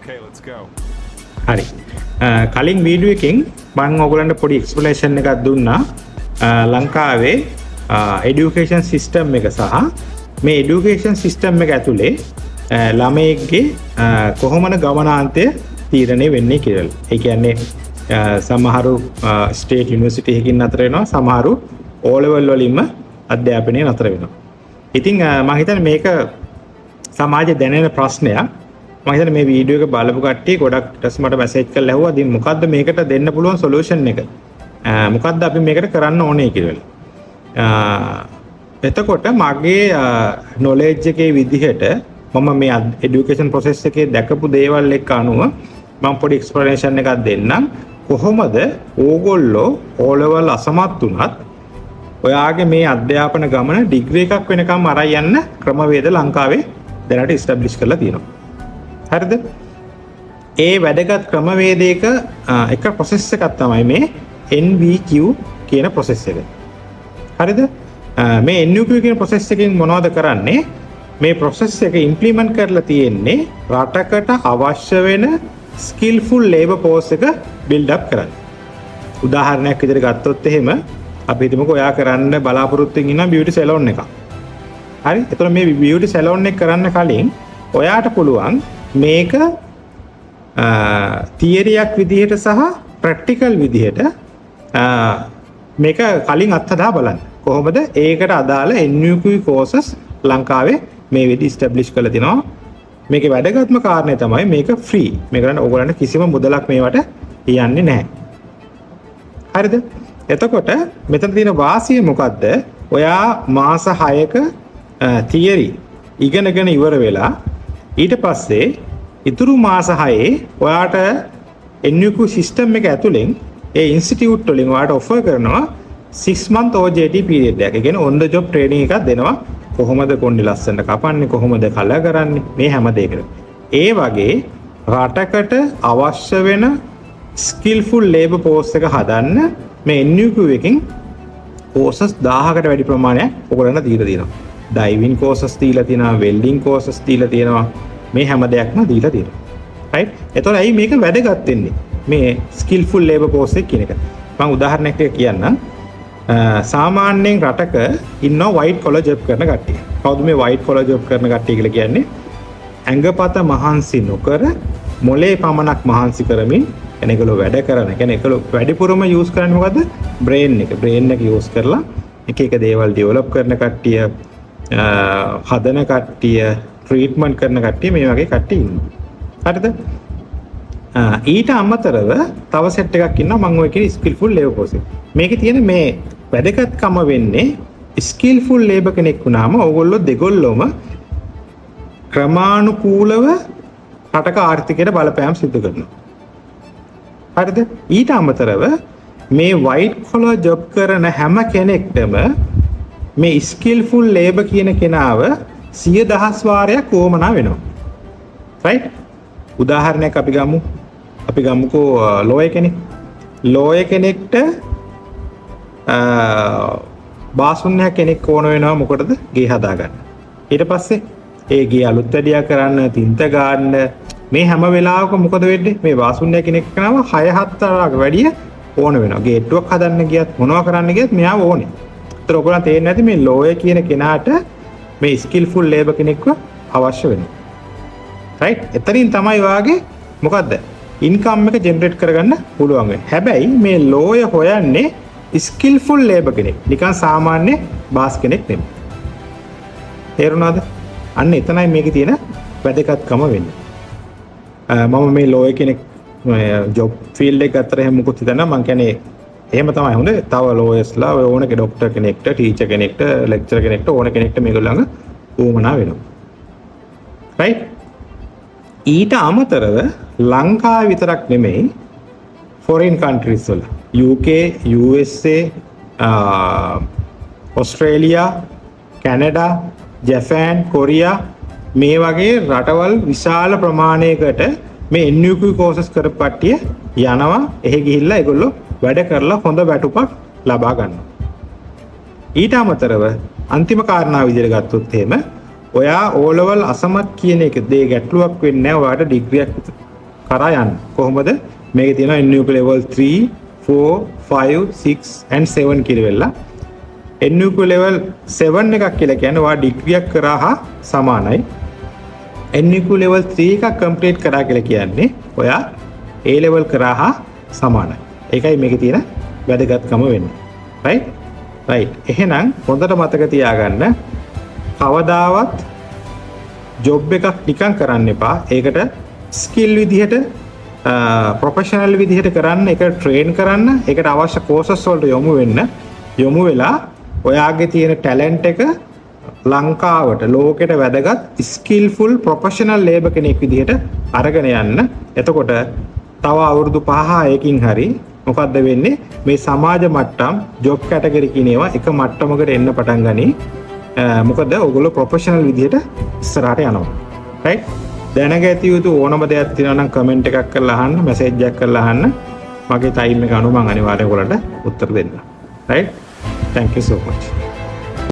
Okay, let's go. හරි. කලින් video එකෙන් මම ඔයගලන්ට පොඩි එක්ස්ප්ලනේෂන් එකක් දුන්නා ලංකාවේ এডুকেෂන් සිස්ටම් එක සහ මේ এডুকেෂන් සිස්ටම් එක ඇතුලේ ළමයෙක්ගේ කොහොමද ගමනාන්තය තීරණය වෙන්නේ කියලා. ඒ කියන්නේ සමහරු ස්ටේට් යුනිවර්සිටි එකකින් නතර වෙනවා, සමහරු O level වලින්ම අධ්‍යාපනය නතර වෙනවා. ඉතින් මම හිතන්නේ මේක සමාජයේ දැනෙන ප්‍රශ්නයක්. මම හිතන්නේ මේ වීඩියෝ එක බලපු කට්ටිය ගොඩක් ඊටස් මට මැසේජ් කරලා ඇහුවා ඉතින් මොකද්ද මේකට දෙන්න පුළුවන් සොලියුෂන් එක? මොකද්ද අපි මේකට කරන්න ඕනේ කියලා. එතකොට මගේ නොලෙජ් එකේ විදිහට මම මේ এডুকেෂන් ප්‍රොසෙස් එකේ දැකපු දේවල් එක්ක අනුව මම පොඩි එක්ස්ප්ලනේෂන් එකක් දෙන්නම්. කොහොමද ඕගොල්ලෝ O level අසමත් වුණත් ඔයාගේ මේ අධ්‍යාපන ගමන ඩිග්‍රී එකක් වෙනකම් අරන් යන්න ක්‍රමවේද ලංකාවේ දැනට ඉස්ටැබ්ලිෂ් කරලා තියෙනවා. හරිද? ඒ වැදගත් ක්‍රමවේදයක එක ප්‍රොසෙස් එකක් තමයි මේ NVQ කියන ප්‍රොසෙස් එක. හරිද? මේ NVQ කියන ප්‍රොසෙස් එකෙන් මොනවද කරන්නේ? මේ ප්‍රොසෙස් එක ඉම්ප්ලිමන්ට් කරලා තියෙන්නේ රටකට අවශ්‍ය වෙන ස්කිල්ෆුල් ලේබර් ෆෝස් එක බිල්ඩ් අප් කරන්න. උදාහරණයක් විදිහට ගත්තොත් එහෙම අපි හිතමුකෝ ඔයා කරන්න බලාපොරොත්තු වෙන බියුටි සැලොන් එකක්. හරි? එතකොට මේ බියුටි සැලොන් එක කරන්න කලින් ඔයාට පුළුවන් මේක තියරියක් විදිහට සහ ප්‍රැක්ටිකල් විදිහට මේක කලින් අත්හදා බලන්න. කොහොමද ඒකට අදාළ NVQ courses ලංකාවේ මේ විදිහට ඉස්ටැබ්ලිෂ් කරලා තිනවා. මේකේ වැදගත්ම කාරණේ තමයි මේක ෆ්‍රී. මේකට ඕගොල්ලන්ට කිසිම මුදලක් මේවට යන්නේ නැහැ. හරිද? එතකොට මෙතන තියෙන වාසිය මොකද්ද? ඔයා මාස 6ක තියරි ඉගෙනගෙන ඉවර වෙලා ඊට පස්සේ ඉතුරු මාස 6 ඔයාට NVQ සිස්ටම් එක ඇතුලෙන් ඒ ඉන්ස්ටිටියුට් වලින් ඔයාට ඔෆර් කරනවා 6 month OJT period එකක්. ඒ කියන්නේ on the job training එකක් දෙනවා. කොහොමද කොණ්ඩේ ලස්සනට කපන්නේ, කොහොමද කලර් කරන්නේ, මේ හැම දෙයකම. ඒ වගේ රටකට අවශ්‍ය වෙන ස්කිල්ෆුල් ලේබර් ෆෝස් එක හදන්න මේ NVQ එකෙන් courses 1000කට වැඩි ප්‍රමාණයක් ඔයගොල්ලන්ට දීලා තියෙනවා. ඩයිවිං courses දීලා තියෙනවා, වෙල්ඩින් courses දීලා තියෙනවා. මේ හැම දෙයක්ම දීලා තියෙනවා. රයිට්? එතකොට ඇයි මේක වැදගත් වෙන්නේ? මේ ස්කිල්ෆුල් ලේබර් ෆෝස් එක කියන එක. මම උදාහරණයක් කියන්නම්. සාමාන්‍යයෙන් රටක ඉන්න වයිට් කොලර් ජොබ් කරන කට්ටිය. කවුද මේ වයිට් කොලර් ජොබ් කරන කට්ටිය කියලා කියන්නේ? ඇඟපත මහන්සි නොකර මොලේ පමණක් මහන්සි කරමින් ඒගොල්ලෝ වැඩ කරන. කියන්නේ ඒගොල්ලෝ වැඩිපුරම යූස් කරන්නේ මොකද්ද? බ්‍රේන් එක. බ්‍රේන් එක යූස් කරලා එක එක දේවල් ඩෙවලොප් කරන කට්ටිය, හදන කට්ටිය, ට්‍රීට්මන්ට් කරන කට්ටිය මේ වගේ කට්ටිය ඉන්නවා. හරිද? ඊට අමතරව තව සෙට් එකක් ඉන්නවා මම ඔය කියන ස්කිල්ෆුල් ලේබර් ෆෝස් එක. මේකේ තියෙන මේ වැදගත්කම වෙන්නේ ස්කිල්ෆුල් ලේබර් කෙනෙක් වුණාම ඕගොල්ලෝ දෙගොල්ලෝම ක්‍රමානුකූලව රටක ආර්ථිකයට බලපෑම් සිදු කරනවා. හරිද? ඊට අමතරව මේ වයිට් කොලර් ජොබ් කරන හැම කෙනෙක්ටම මේ ස්කිල්ෆුල් ලේබර් කියන කෙනාව 100,000 වාරයක් වොමනා වෙනවා. රයිට්? උදාහරණයක් අපි ගමුකෝ ලෝයර් කෙනෙක්. ලෝයර් කෙනෙක්ට බාසුන්‍ය කෙනෙක් ඕන වෙනවා මොකටද? ගේ හදාගන්න. ඊට පස්සේ ඒ ගේ අලුත් වැඩියා කරන්න, තින්ත ගන්න මේ හැම වෙලාවකම මොකද වෙන්නේ? මේ බාසුන්‍ය කෙනෙක් කරනවා 6-7 තරක් වැඩිය ඕන වෙනවා. ගේට්ටුවක් හදන්න ගියත් මොනවා කරන්න ගියත් මෙයාව ඕනේ. ඒතර ඔයගොල්ලන් තේරෙන්නේ නැති මේ ලෝයර් කියන කෙනාට මේ ස්කිල්ෆුල් ලේබර් කෙනෙක්ව අවශ්‍ය වෙනවා. රයිට්? එතනින් තමයි වාගේ මොකද්ද? ඉන්කම් එක ජෙනරේට් කරගන්න පුළුවන් වෙන්නේ. හැබැයි මේ ලෝයර් හොයන්නේ ස්කිල්ෆුල් ලේබර් කෙනෙක්. නිකන් සාමාන්‍ය බාස් කෙනෙක් නෙමෙයි. තේරුණාද? අන්න එතනයි මේකේ තියෙන වැදගත්කම වෙන්නේ. මම මේ ලෝයර් කෙනෙක් ජොබ් ෆීල්ඩ් එක අතර එහෙම මුකුත් හිතනවා. මම කියන්නේ එහෙම තමයි හොඳ. තව ලෝයර්ස්ලා ඔය ඕන ඩොක්ටර් කෙනෙක්ට, ටීචර් කෙනෙක්ට, ලෙක්චරර් කෙනෙක්ට ඕන කෙනෙක්ට මේගොල්ලන්ග උවමනා වෙනවා. රයිට්? ඊට අමතරව ලංකාව විතරක් නෙමෙයි ෆොරින් කන්ට්‍රීස් වල UK, USA, Australia, Canada, Japan, Korea මේ වගේ රටවල් විශාල ප්‍රමාණයකට මේ NVQ courses කරපු කට්ටිය යනවා. එහෙ ගිහිල්ලා ඒගොල්ලෝ වැඩ කරලා හොඳ වැටුපක් ලබා ගන්නවා. ඊට අමතරව අන්තිම කාරණාව විදිහට ගත්තොත් එහෙම ඔයා O level අසමත් කියන එක දේ ගැටලුවක් වෙන්නේ නැහැ. ඔයාට ඩිග්‍රියක් කරා යන්න. කොහොමද? මේකේ තියෙනවා NUK level 3, 4, 5, 6 and 7 කියලා වෙලා. NUK level 7 එකක් කියලා කියන්නේ ඔයා ඩිග්‍රියක් කරා හා සමානයි. NUK level 3 එකක් කම්ප්ලීට් කරා කියලා කියන්නේ ඔයා A level කරා හා සමානයි. ඒකයි මේකේ තියෙන වැදගත්කම වෙන්නේ. right. එහෙනම් හොඳට මතක තියාගන්න කවදාවත් ජොබ් එකක් නිකන් කරන්න එපා. ඒකට ස්කිල් විදිහට ප්‍රොෆෙෂනල් විදිහට කරන්න, ඒක ට්‍රේන් කරන්න, ඒකට අවශ්‍ය කෝසස් වලට යොමු වෙලා ඔයාගේ තියෙන ටැලන්ට් එක ලංකාවට ලෝකෙට වැදගත් ස්කිල්ෆුල් ප්‍රොෆෙෂනල් ලේබර් කෙනෙක් විදිහට අරගෙන යන්න. එතකොට තව අවුරුදු 5-6කින් හරි මොකද්ද වෙන්නේ? මේ සමාජ මට්ටම් ජොබ් කැටගරි කියන ඒවා එක මට්ටමකට එන්න පටන් ගනී. මොකද ඔයගොල්ලෝ ප්‍රොෆෙෂනල් විදිහට ඉස්සරහට යනවා. right? දැනගැතිය යුතු ඕනම දෙයක් තියෙනවා නම් කමෙන්ට් එකක් කරලා අහන්න, මැසේජ් එකක් කරලා අහන්න. මගේ ටයිම් එක අනුව මම අනිවාර්යයෙන් ඔයගොල්ලන්ට උත්තර දෙන්නම්. right? Thank you so much.